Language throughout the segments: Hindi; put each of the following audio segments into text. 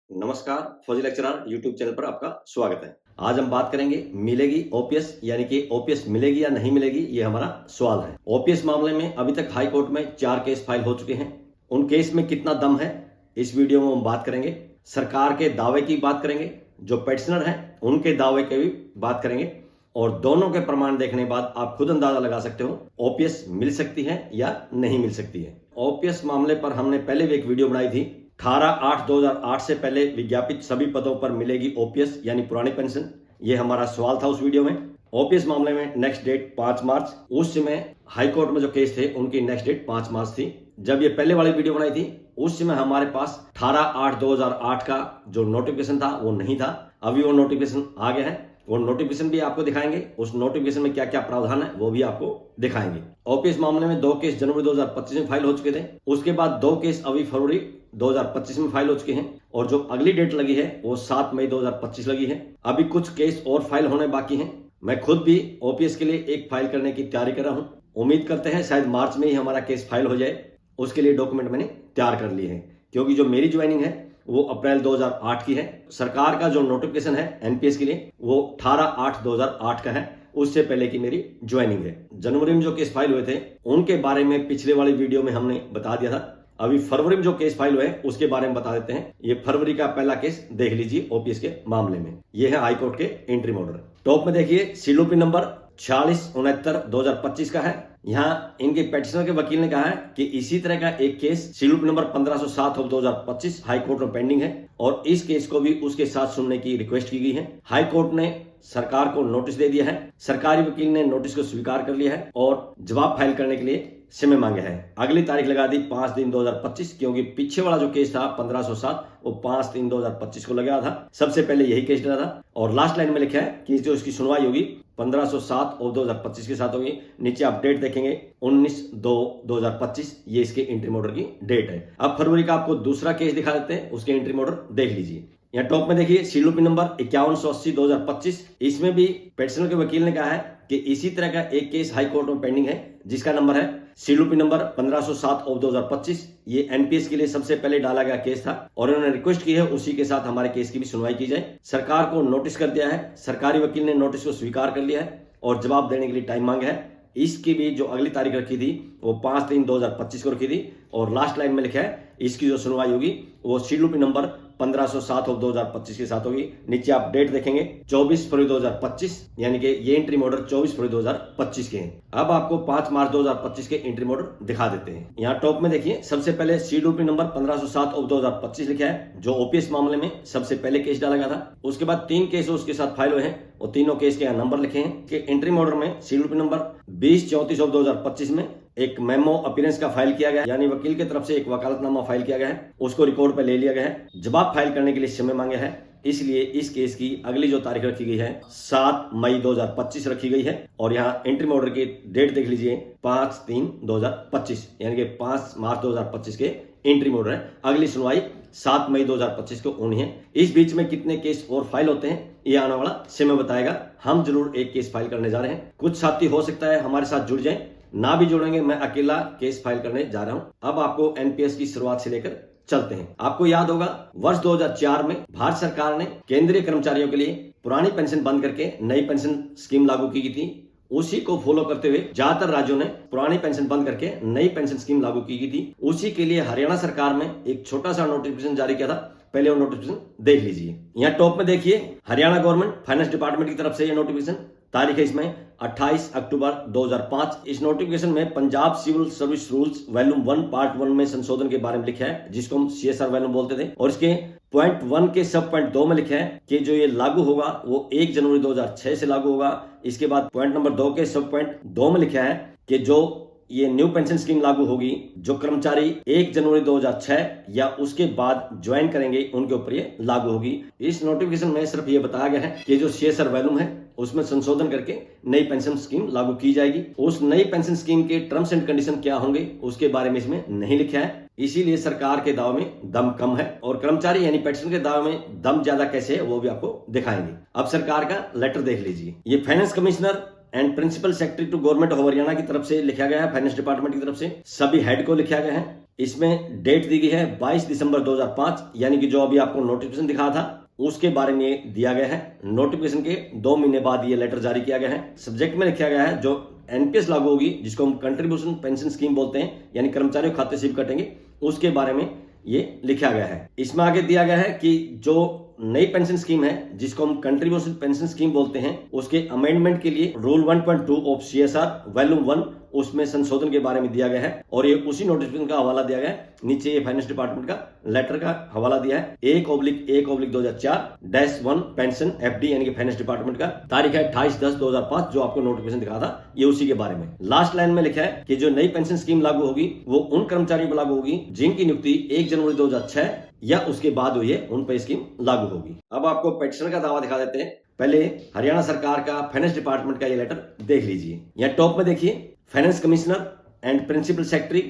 नमस्कार, फौजी लेक्चरर यूट्यूब चैनल पर आपका स्वागत है। आज हम बात करेंगे मिलेगी ओपीएस, यानी कि ओपीएस मिलेगी या नहीं मिलेगी, ये हमारा सवाल है। ओपीएस मामले में अभी तक हाई कोर्ट में 4 केस फाइल हो चुके हैं। उन केस में कितना दम है, इस वीडियो में हम बात करेंगे। सरकार के दावे की बात करेंगे, जो पेटिशनर हैं उनके दावे की भी बात करेंगे, और दोनों के प्रमाण देखने के बाद आप खुद अंदाजा लगा सकते हो ओपीएस मिल सकती है या नहीं मिल सकती है। ओपीएस मामले पर हमने पहले भी एक वीडियो बनाई थी। 18/8/2008 से पहले विज्ञापित सभी पदों पर मिलेगी ओपीएस यानी पुरानी पेंशन, ये हमारा सवाल था उस वीडियो में। ओपीएस मामले में नेक्स्ट डेट 5 मार्च। उस समय हाई कोर्ट में जो केस थे उनकी नेक्स्ट डेट 5 मार्च थी। जब ये पहले वाली वीडियो बनाई थी उस समय हमारे पास 18/8/2008 का जो नोटिफिकेशन था वो नहीं था। अभी वो नोटिफिकेशन आ गया है, वो नोटिफिकेशन भी आपको दिखाएंगे। उस नोटिफिकेशन में क्या क्या प्रावधान है वो भी आपको दिखाएंगे। ओपीएस मामले में 2 केस जनवरी 2025 में फाइल हो चुके थे। उसके बाद 2 केस अभी फरवरी 2025 में फाइल हो चुके हैं, और जो अगली डेट लगी है वो 7 मई 2025 लगी है। अभी कुछ केस और फाइल होने बाकी हैं। मैं खुद भी ओपीएस के लिए एक फाइल करने की तैयारी कर रहा हूं। उम्मीद करते हैं शायद मार्च में ही हमारा केस फाइल हो जाए। उसके लिए डॉक्यूमेंट मैंने तैयार कर लिए हैं, क्योंकि जो मेरी ज्वाइनिंग है वो अप्रैल 2008 की है। सरकार का जो नोटिफिकेशन है एनपीएस के लिए वो 18/8/2008 का है। उससे पहले की मेरी ज्वाइनिंग है। जनवरी में जो केस फाइल हुए थे उनके बारे में पिछले वाली वीडियो में हमने बता दिया था। अभी फरवरी में जो केस फाइल हुए उसके बारे में बता देते हैं। ये फरवरी का पहला केस देख लीजिए ओपीएस के मामले में। ये है हाईकोर्ट के एंट्री ऑर्डर। टॉप में देखिए सीलूपी नंबर 4669/2025 का है। यहाँ इनके पेटिशनर के वकील ने कहा है कि इसी तरह का एक केस सीलूपी नंबर 1507/2025 हाई कोर्ट में पेंडिंग है, और इस केस को भी उसके साथ सुनने की रिक्वेस्ट की गई है। हाई कोर्ट ने सरकार को नोटिस दे दिया है। सरकारी वकील ने नोटिस को स्वीकार कर लिया है और जवाब फाइल करने के लिए समय मांगे है। अगली तारीख लगा दी 5/3/2025, क्योंकि पीछे वाला जो केस था 1507 वो 5/3/2025 को लगा था। सबसे पहले यही केस डरा था, और लास्ट लाइन में लिखा है कि जो इसकी सुनवाई होगी 1507/2025 के साथ होगी। नीचे आप डेट देखेंगे 19/2/2025, ये इसके एंट्री ऑर्डर की डेट है। अब फरवरी का आपको दूसरा केस दिखा देते हैं, उसके एंट्री ऑर्डर देख लीजिए। यहाँ टॉप में देखिए सीलूपी नंबर 5180/2025। इसमें भी पेटिशनर के वकील ने कहा है कि इसी तरह का एक केस हाई कोर्ट में पेंडिंग है, जिसका नंबर है सीलूपी नंबर 1507/2025। ये एनपीएस के लिए सबसे पहले डाला गया केस था, और उन्होंने रिक्वेस्ट की है उसी के साथ हमारे केस की भी सुनवाई की जाए। सरकार को नोटिस कर दिया है, सरकारी वकील ने नोटिस को स्वीकार कर लिया है और जवाब देने के लिए टाइम मांगा है। इसकी भी जो अगली तारीख रखी थी वो 5/3/2025 को रखी थी, और लास्ट लाइन में लिखा है इसकी जो सुनवाई होगी वो सीलूपी नंबर 1507/2025 के साथ होगी। नीचे आप डेट देखेंगे 24 फरवरी 2025, यानी कि ये एंट्री ऑर्डर 24 फरवरी 2025 के हैं। अब आपको 5 मार्च 2025 के एंट्री ऑर्डर दिखा देते हैं। यहाँ टॉप में देखिए सबसे पहले सीलूपी नंबर 1507/2025 लिखा है, जो ओपीएस मामले में सबसे पहले केस डाला गया था। उसके बाद 3 केस उसके साथ फाइल हुए हैं, और तीनों केस के यहाँ नंबर लिखे हैं कि एंट्री ऑर्डर में सीलूपी नंबर 2034/2025 में एक मेमो अपीयरेंस का फाइल किया गया, यानी वकील की तरफ से एक वकालतनामा फाइल किया गया है, उसको रिकॉर्ड पे ले लिया गया है। जवाब फाइल करने के लिए समय मांगे है, इसलिए इस केस की अगली जो तारीख रखी गई है 7 मई 2025 रखी गई है। और यहाँ एंट्री ऑर्डर की डेट देख लीजिए 5/3/2025, यानी कि 5 मार्च 2025 के एंट्री ऑर्डर है। अगली सुनवाई 7 मई 2025 को होनी है। इस बीच में कितने केस और फाइल होते हैं ये आने वाला समय बताएगा। हम जरूर एक केस फाइल करने जा रहे हैं। कुछ साथी हो सकता है हमारे साथ जुड़ जाएं, ना भी जुड़ेंगे, मैं अकेला केस फाइल करने जा रहा हूं। अब आपको एनपीएस की शुरुआत से लेकर चलते हैं। आपको याद होगा वर्ष 2004 में भारत सरकार ने केंद्रीय कर्मचारियों के लिए पुरानी पेंशन बंद करके नई पेंशन स्कीम लागू की गई थी। उसी को फॉलो करते हुए ज्यादातर राज्यों ने पुरानी पेंशन बंद करके नई पेंशन स्कीम लागू की गई थी। उसी के लिए हरियाणा सरकार में एक छोटा सा नोटिफिकेशन जारी किया था। पहले वो नोटिफिकेशन देख लीजिए। यहाँ टॉप में देखिए हरियाणा गवर्नमेंट फाइनेंस डिपार्टमेंट की तरफ से ये नोटिफिकेशन, तारीख है इसमें 28 अक्टूबर 2005। इस नोटिफिकेशन में Punjab civil service rules volume 1 part 1 में संशोधन के बारे में लिखा है, जिसको हम सीएसआर वॉल्यूम बोलते थे। और इसके पॉइंट 1 के सब पॉइंट 2 में लिखा है कि जो ये लागू होगा वो 1 जनवरी 2006 से लागू होगा। इसके बाद पॉइंट नंबर 2 के सब पॉइंट 2 में लिखा है कि जो ये न्यू पेंशन स्कीम लागू होगी, जो कर्मचारी 1 जनवरी 2006 या उसके बाद ज्वाइन करेंगे उनके ऊपर ये लागू होगी। इस नोटिफिकेशन में सिर्फ ये बताया गया है कि जो सीएसआर वॉल्यूम है उसमें संशोधन करके नई पेंशन स्कीम लागू की जाएगी। उस नई पेंशन स्कीम के टर्म्स एंड कंडीशन क्या होंगे उसके बारे में इसमें नहीं लिखा है, इसीलिए सरकार के दावे में दम कम है, और कर्मचारी यानी पेंशन के दावे में दम ज्यादा कैसे है वो भी आपको दिखाएंगे। अब सरकार का लेटर देख लीजिए। ये finance commissioner and principal secretary to government of Haryana की तरफ से लिखा गया है, फाइनेंस डिपार्टमेंट की तरफ से। सभी हेड को लिखा गया है। इसमें डेट दी गई है 22 दिसंबर 2005, यानी कि जो अभी आपको नोटिफिकेशन दिखा था उसके बारे में दिया गया है। नोटिफिकेशन के 2 महीने बाद ये लेटर जारी किया गया है। सब्जेक्ट में लिखा गया है जो एनपीएस लागू होगी, जिसको हम कंट्रीब्यूशन पेंशन स्कीम बोलते हैं, यानी कर्मचारियों के खाते से भी कटेंगे, उसके बारे में ये लिखा गया है। इसमें आगे दिया गया है कि जो नई पेंशन स्कीम है जिसको हम कंट्रीब्यूशन पेंशन स्कीम बोलते हैं, उसके अमेंडमेंट के लिए रूल 1.2 ऑफ सीएसआर वॉल्यूम 1 उसमें संशोधन के बारे में दिया गया है और ये उसी नोटिफिकेशन का हवाला दिया गया है। नीचे ये फाइनेंस डिपार्टमेंट का लेटर का हवाला दिया है 1/1/2004-1 पेंशन एफडी, यानी कि फाइनेंस डिपार्टमेंट का, तारीख है 28/10/2005, जो आपको नोटिफिकेशन दिखा था, ये उसी के बारे में। लास्ट लाइन में लिखा है कि जो नई पेंशन स्कीम लागू होगी वो उन कर्मचारियों पर लागू होगी जिनकी नियुक्ति 1 जनवरी 2006 या उसके बाद हुई है, उन पर स्कीम लागू होगी। अब आपको पेंशन का दावा दिखा देते हैं। पहले हरियाणा सरकार का फाइनेंस डिपार्टमेंट का ये लेटर देख लीजिए। यहाँ टॉप में देखिए, finance commissioner and principal secretary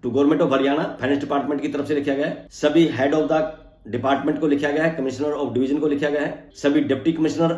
to government of Haryana, finance department की तरफ से लिखा गया है। सभी हेड ऑफ द डिपार्टमेंट को लिखा गया है, कमिश्नर ऑफ डिवीजन को लिखा गया है, सभी डिप्टी कमिश्नर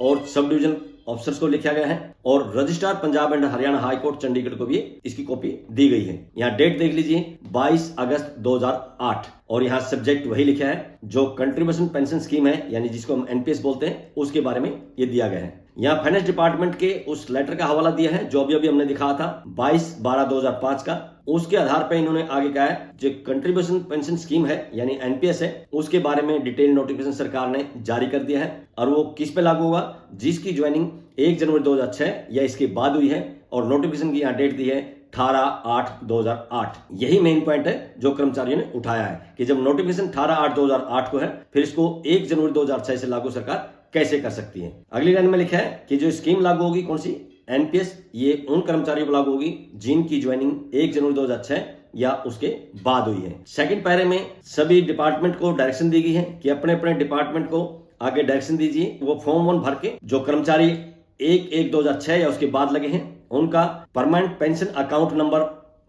और सब डिवीजन ऑफिसर्स को लिखा गया है और registrar Punjab and Haryana high court Chandigarh को भी इसकी कॉपी दी गई है। यहाँ डेट देख लीजिए 22 अगस्त 2008 और यहाँ सब्जेक्ट वही लिखा है जो कंट्रीब्यूशन पेंशन स्कीम है, यानी जिसको हम एनपीएस बोलते हैं, उसके बारे में ये दिया गया है। यहाँ फाइनेंस डिपार्टमेंट के उस लेटर का हवाला दिया है जो अभी हमने दिखा था 22/12/2005 का। उसके आधार पर इन्होंने आगे कहा है जो कंट्रीब्यूशन पेंशन स्कीम है यानी एनपीएस है, उसके बारे में डिटेल नोटिफिकेशन सरकार ने जारी कर दिया है और वो किस पे लागू होगा, जिसकी ज्वाइनिंग 1 जनवरी 2006 या इसके बाद हुई है और नोटिफिकेशन की यहाँ डेट दी है 18/8/2008। यही मेन पॉइंट है जो कर्मचारियों ने उठाया है कि जब नोटिफिकेशन 18/8/2008 को है, फिर इसको 1 जनवरी 2006 से लागू सरकार कैसे कर सकती है। अगली लाइन में लिखा है कि जो स्कीम लागू होगी कौन सी, एनपीएस, ये उन कर्मचारियों पर लागू होगी जिनकी ज्वाइनिंग 1 जनवरी 2006 या उसके बाद हुई है। सेकंड पैरे में सभी डिपार्टमेंट को डायरेक्शन दी गई है कि अपने अपने डिपार्टमेंट को आगे डायरेक्शन दीजिए, वो फॉर्म 1 भर के जो कर्मचारी 1/1/2006 या उसके बाद लगे हैं उनका परमानेंट पेंशन अकाउंट नंबर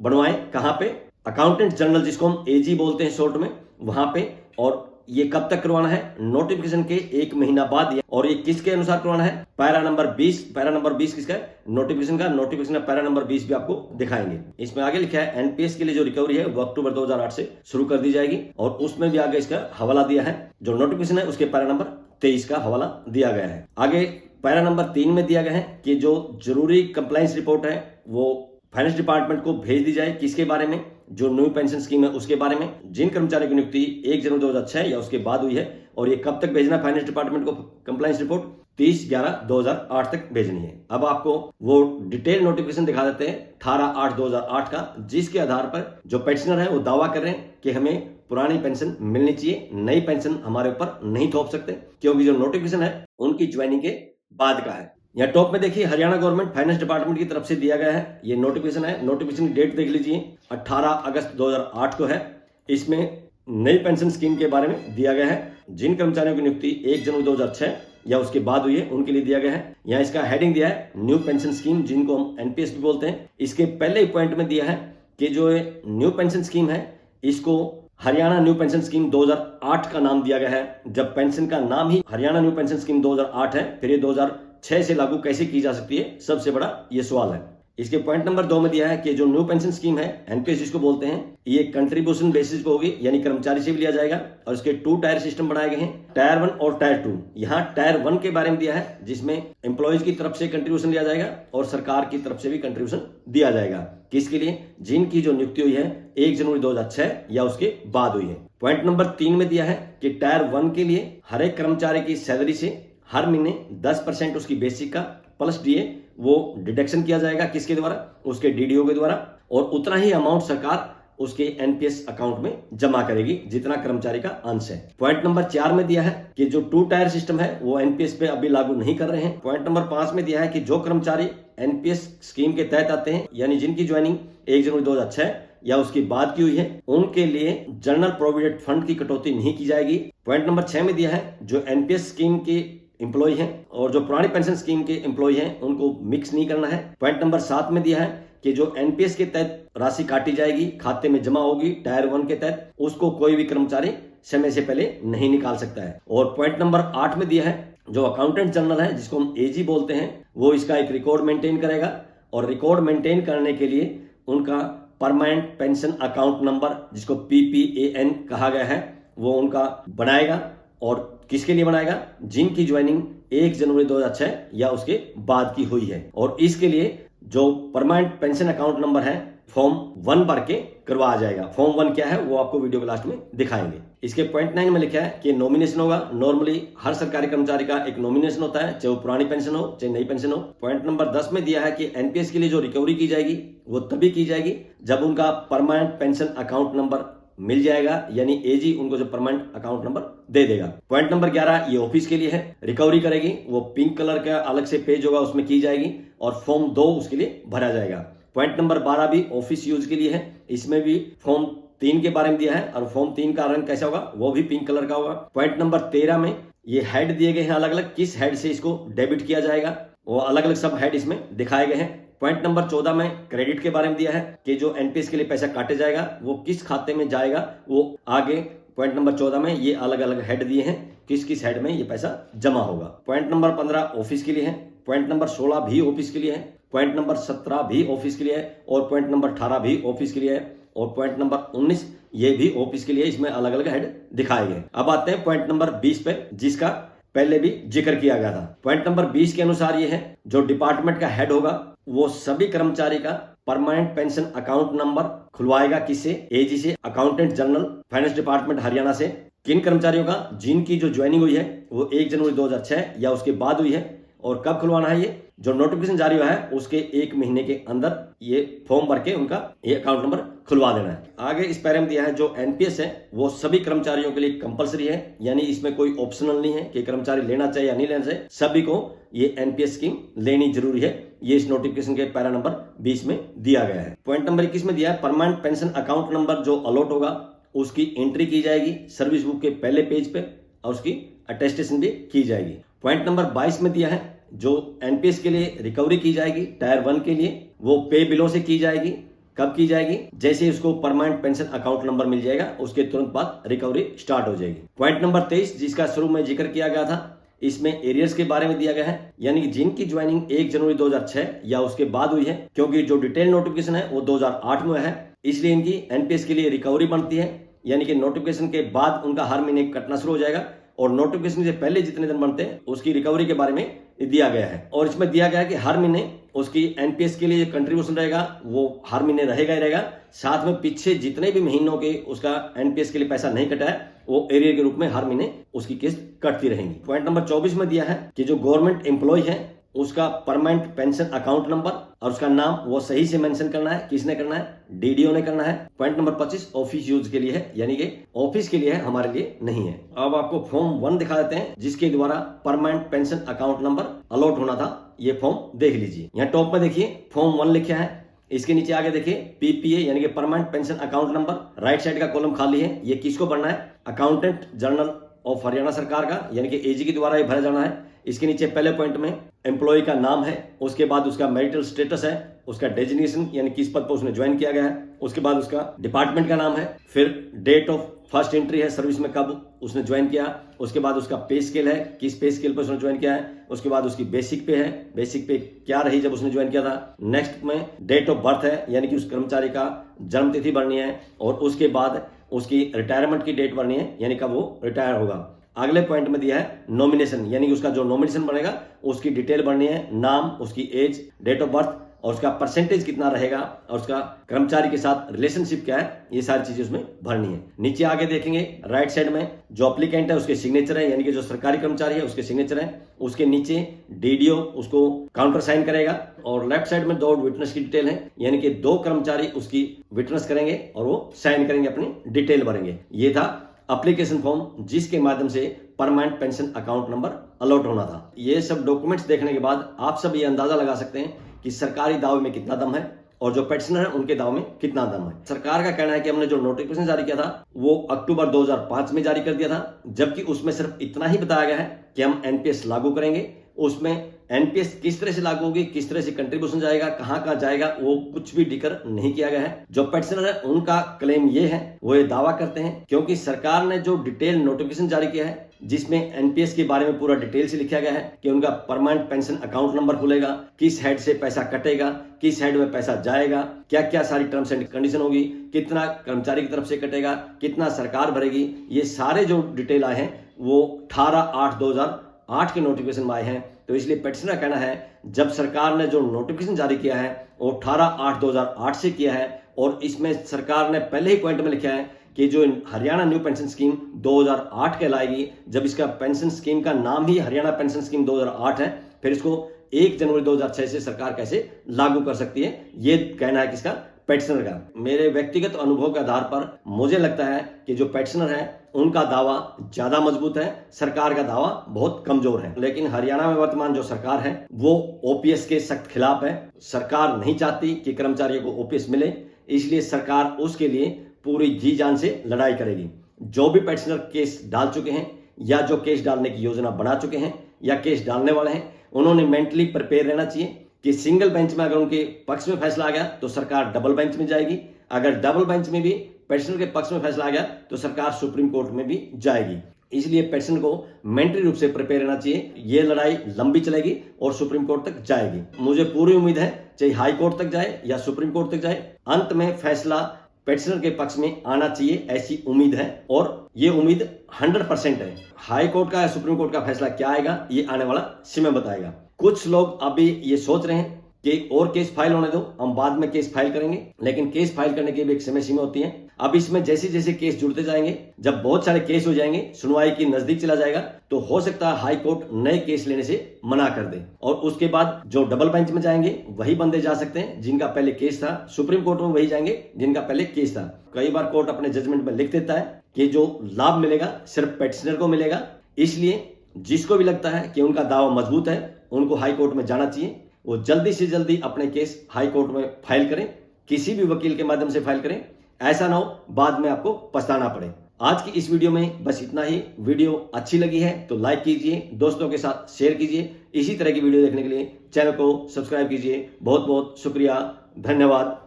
बनवाएं। कहां पे, अकाउंटेंट जनरल जिसको हम एजी बोलते हैं शॉर्ट में, वहां पे। और ये कब तक करवाना है, नोटिफिकेशन के 1 महीना बाद। और ये किसके अनुसार करवाना है, पैरा नंबर 20। पैरा नंबर 20 किसका है, नोटिफिकेशन का। नोटिफिकेशन का पैरा नंबर 20 भी आपको दिखाएंगे। इसमें आगे लिखा है एनपीएस के लिए जो रिकवरी है वो अक्टूबर 2008 से शुरू कर दी जाएगी और उसमें भी आगे इसका हवाला दिया है। जो नोटिफिकेशन है उसके पैरा नंबर 23 का हवाला दिया गया है। आगे पैरा नंबर 3 में दिया गया है कि जो जरूरी कंप्लायंस रिपोर्ट है वो फाइनेंस डिपार्टमेंट को भेज दी जाए। किसके बारे में, जो न्यू पेंशन स्कीम है उसके बारे में, जिन कर्मचारियों की नियुक्ति 1 जनवरी 2006 या उसके बाद हुई है। और ये कब तक भेजना फाइनेंस डिपार्टमेंट को कंप्लायंस रिपोर्ट, 30/11/2008 तक भेजनी है। अब आपको वो डिटेल नोटिफिकेशन दिखा देते हैं 18/8/2008 का, जिसके आधार पर जो पेंशनर है वो दावा कर रहे हैं कि हमें पुरानी पेंशन मिलनी चाहिए, नई पेंशन हमारे ऊपर नहीं थोप सकते, क्योंकि जो नोटिफिकेशन है उनकी ज्वाइनिंग के बाद का है। यहाँ टॉप में देखिए हरियाणा गवर्नमेंट फाइनेंस डिपार्टमेंट की तरफ से दिया गया है ये नोटिफिकेशन है। नोटिफिकेशन की डेट देख लीजिए 18 अगस्त 2008 को है। इसमें नई पेंशन स्कीम के बारे में दिया गया है। जिन कर्मचारियों की नियुक्ति 1 जनवरी 2006 या उसके बाद हुई है उनके लिए दिया गया है। यहाँ इसका हेडिंग दिया है न्यू पेंशन स्कीम, जिनको हम एनपीएस भी बोलते हैं। इसके पहले ही पॉइंट में दिया है कि जो न्यू पेंशन स्कीम है इसको हरियाणा न्यू पेंशन स्कीम 2008 का नाम दिया गया है। जब पेंशन का नाम ही हरियाणा न्यू पेंशन स्कीम 2008 है, फिर ये 2006 से लागू कैसे की जा सकती है, सबसे बड़ा ये सवाल है। इसके पॉइंट नंबर 2 में दिया है कि जो न्यू पेंशन स्कीम है एनपीएस जिसको बोलते हैं, ये कंट्रीब्यूशन बेसिस पे होगी, यानी कर्मचारी से भी लिया जाएगा। और इसके 2 टायर सिस्टम बनाए गए हैं, टायर 1 और टायर 2। यहाँ टायर 1 के बारे में दिया है जिसमें एम्प्लॉयज की तरफ से कंट्रीब्यूशन लिया जाएगा और सरकार की तरफ से भी कंट्रीब्यूशन दिया जाएगा। किसके लिए, जिनकी जो नियुक्ति हुई है 1 जनवरी 2006 या उसके बाद हुई है। पॉइंट नंबर 3 में दिया है कि टायर 1 के लिए हर एक कर्मचारी की सैलरी से हर महीने 10% उसकी बेसिक का प्लस डीए वो डिडक्शन किया जाएगा। किसके द्वारा, उसके डीडीओ के द्वारा। और उतना ही अमाउंट सरकार उसके एनपीएस अकाउंट में जमा करेगी जितना कर्मचारी का अंश है। पॉइंट नंबर 4 में दिया है कि जो 2 टायर सिस्टम है वो एनपीएस पे अभी लागू नहीं कर रहे हैं। पॉइंट नंबर 5 में दिया है कि जो कर्मचारी एनपीएस स्कीम के तहत आते हैं, यानी जिनकी ज्वाइनिंग 1 जनवरी 2006 या उसकी बाद की हुई है, उनके लिए जनरल प्रोविडेंट फंड की कटौती नहीं की जाएगी। पॉइंट नंबर 6 में दिया है जो एनपीएस स्कीम के एम्प्लॉय हैं और जो पुरानी पेंशन स्कीम के एम्प्लॉय हैं उनको मिक्स नहीं करना है। पॉइंट नंबर 7 में दिया है कि जो एनपीएस के तहत राशि काटी जाएगी, खाते में जमा होगी टायर 1 के तहत, उसको कोई भी कर्मचारी समय से पहले नहीं निकाल सकता है। और पॉइंट नंबर 8 में दिया है जो अकाउंटेंट जनरल है जिसको हम एजी बोलते हैं, वो इसका एक रिकॉर्ड मेंटेन करेगा और रिकॉर्ड मेंटेन करने के लिए उनका परमानेंट पेंशन अकाउंट नंबर, जिसको PPAN कहा गया है, वो उनका बनाएगा। और किसके लिए बनाएगा? जिनकी ज्वाइनिंग 1 जनवरी 2006 या उसके बाद की हुई है। और इसके लिए जो परमानेंट पेंशन अकाउंट नंबर है, फॉर्म 1 भर के करवाया जाएगा। फॉर्म 1 क्या है वो आपको वीडियो के लास्ट में दिखाएंगे। इसके पॉइंट 9 में लिखा है कि नॉमिनेशन होगा। नॉर्मली हर सरकारी कर्मचारी का एक नॉमिनेशन होता है, चाहे वो पुरानी पेंशन हो चाहे नई पेंशन हो। पॉइंट नंबर 10 में दिया है कि एनपीएस के लिए जो रिकवरी की जाएगी वो तभी की जाएगी जब उनका परमानेंट पेंशन अकाउंट नंबर मिल जाएगा, यानी एजी उनको जो परमानेंट अकाउंट नंबर दे देगा। पॉइंट नंबर 11 ये ऑफिस के लिए है। रिकवरी करेगी वो पिंक कलर का अलग से पेज होगा, उसमें की जाएगी और फॉर्म 2 उसके लिए भरा जाएगा। पॉइंट नंबर 12 भी ऑफिस यूज के लिए है। इसमें भी फॉर्म 3 के बारे में दिया है और फॉर्म 3 का रंग कैसा होगा वो भी पिंक कलर का होगा। पॉइंट नंबर 13 में ये हेड दिए गए हैं अलग अलग, किस हेड से इसको डेबिट किया जाएगा वो अलग अलग सब हेड इसमें दिखाए गए हैं। पॉइंट नंबर 14 में क्रेडिट के बारे में दिया है कि जो एनपीएस के लिए पैसा काटे जाएगा वो किस खाते में जाएगा वो आगे पॉइंट नंबर 14 में ये अलग अलग हेड दिए हैं, किस किस हेड में ये पैसा जमा होगा। पॉइंट नंबर 15 ऑफिस के लिए है। पॉइंट नंबर 16 भी ऑफिस के लिए है। पॉइंट नंबर 17 भी ऑफिस के लिए है और पॉइंट नंबर 18 भी ऑफिस के लिए है और पॉइंट नंबर 19 ये भी ऑफिस के लिए, इसमें अलग अलग हेड दिखाए गए। अब आते हैं पॉइंट नंबर 20 पे, जिसका पहले भी जिक्र किया गया था। पॉइंट नंबर 20 के अनुसार ये है जो डिपार्टमेंट का हेड होगा वो सभी कर्मचारी का परमानेंट पेंशन अकाउंट नंबर खुलवाएगा। किससे? एजी से, accountant general finance department Haryana से। किन कर्मचारियों का? जिनकी जो ज्वाइनिंग हुई है वो 1 जनवरी 2006 या उसके बाद हुई है। और कब खुलवाना है? ये जो नोटिफिकेशन जारी हुआ है उसके 1 महीने के अंदर ये फॉर्म भर के उनका ये अकाउंट नंबर खुलवा देना है। आगे इस पैरे में दिया है जो एनपीएस है वो सभी कर्मचारियों के लिए कंपलसरी है, यानी इसमें कोई ऑप्शनल नहीं है कि कर्मचारी लेना चाहिए या नहीं लेना चाहिए, सभी को ये एनपीएस स्कीम लेनी जरूरी है। ये इस नोटिफिकेशन के पैरा नंबर 20 में दिया गया है। पॉइंट नंबर 21 में दिया है परमानेंट पेंशन अकाउंट नंबर जो अलॉट होगा उसकी एंट्री की जाएगी सर्विस बुक के पहले पेज पे और उसकी अटेस्टेशन भी की जाएगी। पॉइंट नंबर 22 में दिया है जो एनपीएस के लिए रिकवरी की जाएगी टायर 1 के लिए वो पे बिलों से की जाएगी। कब की जाएगी? जैसे उसको परमानेंट पेंशन अकाउंट नंबर मिल जाएगा उसके तुरंत बाद रिकवरी स्टार्ट हो जाएगी। पॉइंट नंबर 23 जिसका शुरू में जिक्र किया गया था, इसमें एरियर्स के बारे में दिया गया है, यानी कि जिनकी ज्वाइनिंग 1 जनवरी 2006 या उसके बाद हुई है, क्योंकि जो डिटेल नोटिफिकेशन है वो 2008 में है, इसलिए इनकी एनपीएस के लिए रिकवरी बनती है। यानी कि नोटिफिकेशन के बाद उनका हर महीने कटना शुरू हो जाएगा और नोटिफिकेशन से पहले जितने दिन बनते हैं उसकी रिकवरी के बारे में दिया गया है। और इसमें दिया गया है कि हर महीने उसकी एनपीएस के लिए कंट्रीब्यूशन रहेगा वो हर महीने रहेगा ही रहेगा। साथ में पीछे जितने भी महीनों के उसका एनपीएस के लिए पैसा नहीं कटा है वो एरियर के रूप में हर महीने उसकी किस्त कटती रहेंगी। पॉइंट नंबर 24 में दिया है कि जो गवर्नमेंट एम्प्लॉय है उसका परमानेंट पेंशन अकाउंट नंबर और उसका नाम वो सही से मेंशन करना है। किसने करना है? डीडीओ ने करना है। पॉइंट नंबर 25 ऑफिस यूज के लिए है, यानी कि ऑफिस के लिए है, हमारे लिए नहीं है। अब आपको फॉर्म 1 दिखा देते हैं जिसके द्वारा permanent pension account number allot होना था। ये फॉर्म देख लीजिए, यहाँ टॉप में देखिए फॉर्म 1 लिखा है, इसके नीचे आगे देखिए पीपीए यानी कि permanent pension account number. Right side का कॉलम खाली है, ये किसको भरना है? अकाउंटेंट जनरल ऑफ हरियाणा सरकार का, यानी कि एजी के द्वारा ये भरा जाना है। इसके नीचे पहले पॉइंट में एम्प्लॉय का नाम है, उसके बाद उसका मैरिटल स्टेटस है, उसका डेजिग्नेशन यानी किस पद पर उसने ज्वाइन किया गया है, उसके बाद उसका डिपार्टमेंट का नाम है, फिर डेट ऑफ फर्स्ट एंट्री है सर्विस में कब उसने ज्वाइन किया, उसके बाद उसका पे स्केल है, किस पे स्केल पर उसने ज्वाइन किया है, उसके बाद उसकी बेसिक पे है, बेसिक पे क्या रही जब उसने ज्वाइन किया था। नेक्स्ट में डेट ऑफ बर्थ है, यानी कि उस कर्मचारी का जन्म तिथि भरनी है और उसके बाद उसकी रिटायरमेंट की डेट भरनी है, यानी कब वो रिटायर होगा। अगले पॉइंट में दिया है नॉमिनेशन, यानी कि उसका जो नॉमिनेशन बनेगा उसकी डिटेल भरनी है, नाम, उसकी एज, डेट ऑफ बर्थ और उसका परसेंटेज कितना रहेगा और उसका कर्मचारी के साथ रिलेशनशिप क्या है, ये सारी चीजें उसमें भरनी है। नीचे आगे देखेंगे राइट साइड में जो एप्लीकेंट है उसके सिग्नेचर है, यानी कि जो सरकारी कर्मचारी है उसके सिग्नेचर है, उसके नीचे डीडीओ उसको काउंटर साइन करेगा और लेफ्ट साइड में 2 विटनेस की डिटेल है, यानी कि 2 कर्मचारी उसकी विटनेस करेंगे और वो साइन करेंगे, अपनी डिटेल भरेंगे। ये था एप्लीकेशन फॉर्म जिसके माध्यम से permanent pension account number allot होना था। ये सब डॉक्यूमेंट्स देखने के बाद आप सब ये अंदाजा लगा सकते हैं कि सरकारी दावे में कितना दम है और जो पेंशनर है उनके दाव में कितना दम है। सरकार का कहना है कि हमने जो नोटिफिकेशन जारी किया था वो अक्टूबर 2005 में जारी कर दिया था, जबकि उसमें सिर्फ इतना ही बताया गया है कि हम एनपीएस लागू करेंगे। उसमें एनपीएस किस तरह से लागू होगी, किस तरह से कंट्रीब्यूशन जाएगा, कहां जाएगा, वो कुछ भी डिक्लेयर नहीं किया गया है। जो पेंशनर है उनका क्लेम ये है, वो ये दावा करते हैं क्योंकि सरकार ने जो डिटेल नोटिफिकेशन जारी किया है जिसमें एनपीएस के बारे में पूरा डिटेल से लिखा गया है कि उनका परमानेंट पेंशन अकाउंट नंबर खुलेगा, किस हेड से पैसा कटेगा, किस हेड में पैसा जाएगा, क्या क्या सारी टर्म्स एंड कंडीशन होगी, कितना कर्मचारी की तरफ से कटेगा, कितना सरकार भरेगी। ये सारे जो डिटेल आए हैं वो 18/8/2008 के नोटिफिकेशन में आए हैं। तो इसलिए पेटिशनर का कहना है जब सरकार ने जो नोटिफिकेशन जारी किया है वो 18/8/2008 से किया है और इसमें सरकार ने पहले ही पॉइंट में लिखा है कि जो हरियाणा न्यू पेंशन स्कीम 2008 कहलाएगी। जब इसका पेंशन स्कीम का नाम ही हरियाणा पेंशन स्कीम 2008 है, फिर इसको 1 जनवरी 2006 से सरकार कैसे लागू कर सकती है, ये कहना है किसका, पेटिशनर का। मेरे व्यक्तिगत अनुभव के आधार पर मुझे लगता है कि जो पेटिशनर है उनका दावा ज्यादा मजबूत है, सरकार का दावा बहुत कमजोर है। लेकिन हरियाणा में वर्तमान जो सरकार है वो ओपीएस के सख्त खिलाफ है। सरकार नहीं चाहती कि कर्मचारियों को ओपीएस मिले, इसलिए सरकार उसके लिए पूरी जी जान से लड़ाई करेगी। जो भी पेटिशनर केस डाल चुके हैं या जो केस डालने की योजना बना चुके हैं या केस डालने वाले हैं, उन्होंने मेंटली प्रिपेयर रहना चाहिए कि सिंगल बेंच में अगर उनके पक्ष में फैसला आ गया तो सरकार डबल बेंच में जाएगी, अगर डबल बेंच में भी पेटिशनर के पक्ष में फैसला आ गया तो सरकार सुप्रीम कोर्ट में भी जाएगी। इसलिए पेटिशनर को मेंटली रूप से प्रिपेयर रहना चाहिए। ये लड़ाई लंबी चलेगी और सुप्रीम कोर्ट तक जाएगी। मुझे पूरी उम्मीद है चाहे हाई कोर्ट तक जाए या सुप्रीम कोर्ट तक जाए, अंत में फैसला पेटिशनर के पक्ष में आना चाहिए, ऐसी उम्मीद है और ये उम्मीद 100% है। हाई कोर्ट का या सुप्रीम कोर्ट का फैसला क्या आएगा ये आने वाला समय बताएगा। कुछ लोग अभी ये सोच रहे हैं कि और केस फाइल होने दो, हम बाद में केस फाइल करेंगे, लेकिन केस फाइल करने की भी एक समय सीमा होती है। अब इसमें जैसे जैसे केस जुड़ते जाएंगे, जब बहुत सारे केस हो जाएंगे, सुनवाई की नजदीक चला जाएगा, तो हो सकता है हाई कोर्ट नए केस लेने से मना कर दे और उसके बाद जो डबल बेंच में जाएंगे वही बंदे जा सकते हैं जिनका पहले केस था, सुप्रीम कोर्ट में वही जाएंगे जिनका पहले केस था। कई बार कोर्ट अपने जजमेंट में लिख देता है कि जो लाभ मिलेगा सिर्फ पेटिशनर को मिलेगा। इसलिए जिसको भी लगता है कि उनका दावा मजबूत है उनको हाई कोर्ट में जाना चाहिए, वो जल्दी से जल्दी अपने केस हाई कोर्ट में फाइल करें, किसी भी वकील के माध्यम से फाइल करें, ऐसा ना हो बाद में आपको पछताना पड़े। आज की इस वीडियो में बस इतना ही। वीडियो अच्छी लगी है तो लाइक कीजिए, दोस्तों के साथ शेयर कीजिए। इसी तरह की वीडियो देखने के लिए चैनल को सब्सक्राइब कीजिए। बहुत बहुत शुक्रिया, धन्यवाद,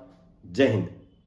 जय हिंद।